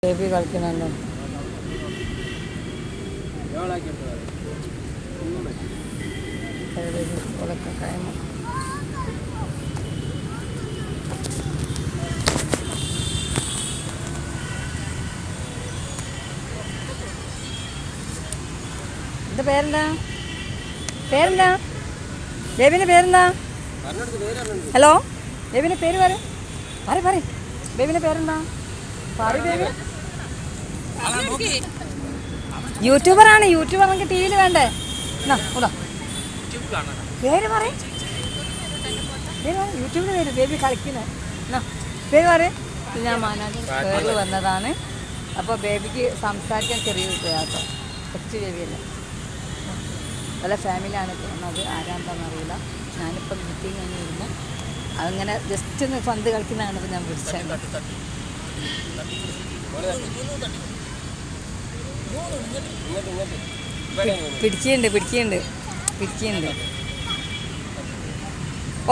Baby കളിക്കുന്നുണ്ടോ? എന്താ പേരെന്താ? പേരെന്താ? ബേബിൻ്റെ പേരെന്താ? ഹലോ, ബേബിൻ്റെ പേര് പറ. ബേബിൻ്റെ പേരെന്താ? യൂട്യൂബറാണ്. യൂട്യൂബർ നമുക്ക് ടി വിയിൽ വേണ്ടേ? പേര് പറ. യൂട്യൂബിൽ പേര് ബേബി കളിക്കുന്നത് പേര് പറ. ഞാൻ പേരിൽ വന്നതാണ്. അപ്പോൾ ബേബിക്ക് സംസാരിക്കാൻ ചെറിയ പ്രയാസം. കൊച്ചു ബേബിയല്ലേ, പല ഫാമിലിയാണ് പോകുന്നത്. ആരാന്താണെന്ന് അറിയില്ല. ഞാനിപ്പം മീറ്റിംഗ് കഴിഞ്ഞ് വരുമ്പോൾ അങ്ങനെ ജസ്റ്റ് ഒന്ന് പന്ത് കളിക്കുന്നതാണ്. ഇപ്പോൾ ഞാൻ വിളിച്ചത്. പിടിക്കുന്നുണ്ട്.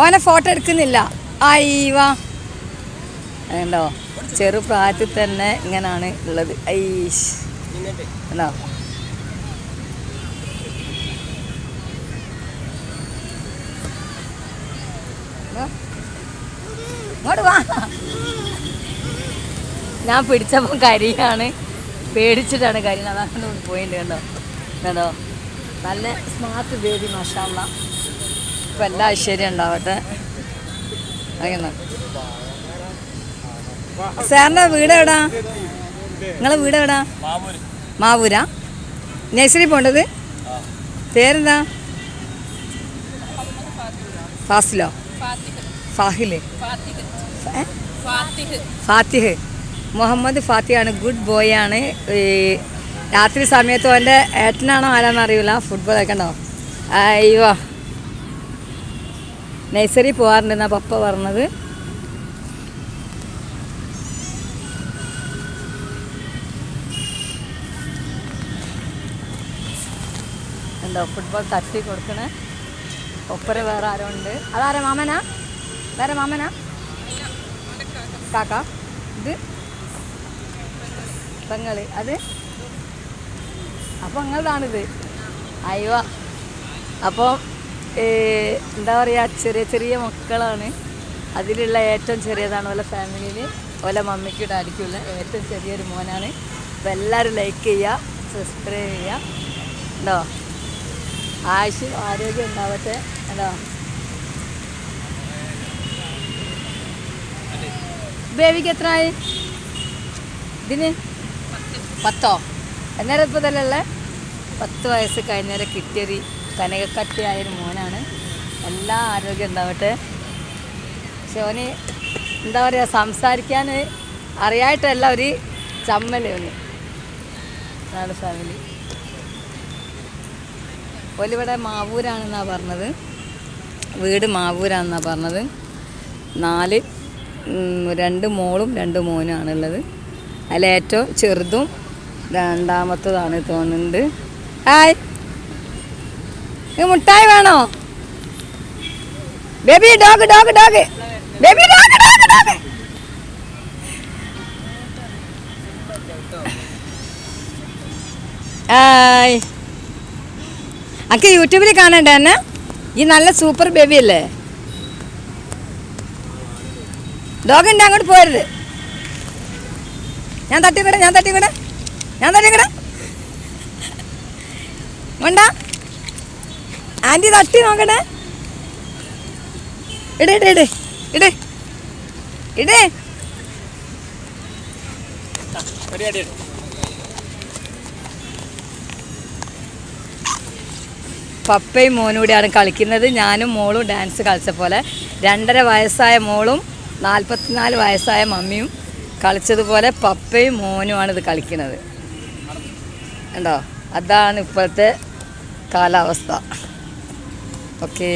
ഓനെ ഫോട്ടോ എടുക്കുന്നില്ല. അയ്യവാ, അതുണ്ടോ, ചെറുപ്രായത്തിൽ തന്നെ ഇങ്ങനാണ് ഉള്ളത്. ഐഷ് ഉണ്ടോ? ഇങ്ങോട്ട് വാ. ഞാൻ പിടിച്ചപ്പോൾ കരിയാണ്, പേടിച്ചിട്ടാണ് കരിയുന്നത്. അതാണ് പോയിട്ടുണ്ട്. കണ്ടോ നല്ല സ്മാർട്ട് ബേബി, മാഷാ അല്ലാ. ഇപ്പം എല്ലാ ഐശ്വര്യം ഉണ്ടാവട്ടെ. അങ്ങനെ സാറിൻ്റെ വീട് എവിടാ? നിങ്ങളെ വീട് എവിടാ? മാവൂരാ? നഴ്സറി പോണ്ടത്? പേരെന്താ? ഫാസിലോ? ഫാത്തിഹ്. മുഹമ്മദ് ഫാത്തിഹാണ്. ഗുഡ് ബോയ് ആണ്. രാത്രി സമയത്ത് അവൻ്റെ ഏട്ടനാണോ ആരാന്ന് അറിയില്ല. ഫുട്ബോൾ കളിക്കണ്ടോ? അയ്യോ, നഴ്സറി പോകാറുണ്ടെന്നാണ് പപ്പ പറഞ്ഞത്. ഉണ്ടോ ഫുട്ബോൾ തട്ടി കൊടുക്കണേ. ഒപ്പര വേറെ ആരോ ഉണ്ട്. അതാരാ? മാമനാ? വേറെ മാമനാ? കാക്ക? ഇത് പെങ്ങള്? അത് അപ്പോൾ നിങ്ങളതാണിത്. അയ്യോ, അപ്പോൾ എന്താ പറയുക, ചെറിയ ചെറിയ മക്കളാണ്. അതിലുള്ള ഏറ്റവും ചെറിയതാണ് ഓല ഫാമിലിയിൽ. ഓല മമ്മിക്കും ഡാഡിക്കുള്ള ഏറ്റവും ചെറിയൊരു മോനാണ്. അപ്പോൾ എല്ലാവരും ലൈക്ക് ചെയ്യുക, സബ്സ്ക്രൈബ് ചെയ്യുക. ഉണ്ടോ? ആരോഗ്യം ഉണ്ടാവട്ടെ. ഉണ്ടോ? ബേബിക്ക് എത്രയായി ഇതിന്? 10? എന്നേരം ഇപ്പോൾ തന്നെ ഉള്ളത് 10 വയസ്സ് കഴിഞ്ഞേരം കിട്ടിയൊരു കനകക്കട്ടിയായൊരു മോനാണ്. എല്ലാ ആരോഗ്യം ഉണ്ടാവട്ടെ. പക്ഷെ ഓന് എന്താ പറയുക, സംസാരിക്കാൻ അറിയായിട്ടല്ല, ഒരു ചമ്മല് ഒന്ന്. അതാണ് ഫാമിലി. ഓലിവിടെ മാവൂരാണെന്നാണ് പറഞ്ഞത്. വീട് മാവൂരാണെന്നാണ് പറഞ്ഞത്. 2 മോളും 2 മോനും ആണുള്ളത്. അതിലേറ്റവും ചെറുതും രണ്ടാമത്തതാണ് തോന്നുന്നുണ്ട്. ഹായ്, മുട്ടായി വേണോ? Baby dog baby dog. Hi, അക്ക് യൂട്യൂബിൽ കാണണ്ടേ എന്നെ? ഈ നല്ല സൂപ്പർ ബേബി അല്ലേ? ഡോഗുണ്ട്, അങ്ങോട്ട് പോരുത്. ഞാൻ തട്ടിവിട വേണ്ട. ആൻറ്റി തട്ടി നോക്കണേ. ഇടേ. പപ്പയും മോനും കൂടിയാണ് കളിക്കുന്നത്. ഞാനും മോളും ഡാൻസ് കളിച്ച പോലെ 2.5 വയസ്സായ മോളും 44 വയസ്സായ മമ്മിയും കളിച്ചതുപോലെ പപ്പയും മോനുമാണ് ഇത് കളിക്കുന്നത്. കണ്ടോ? അതാണ് ഇപ്പോഴത്തെ കാലാവസ്ഥ. ഓക്കേ.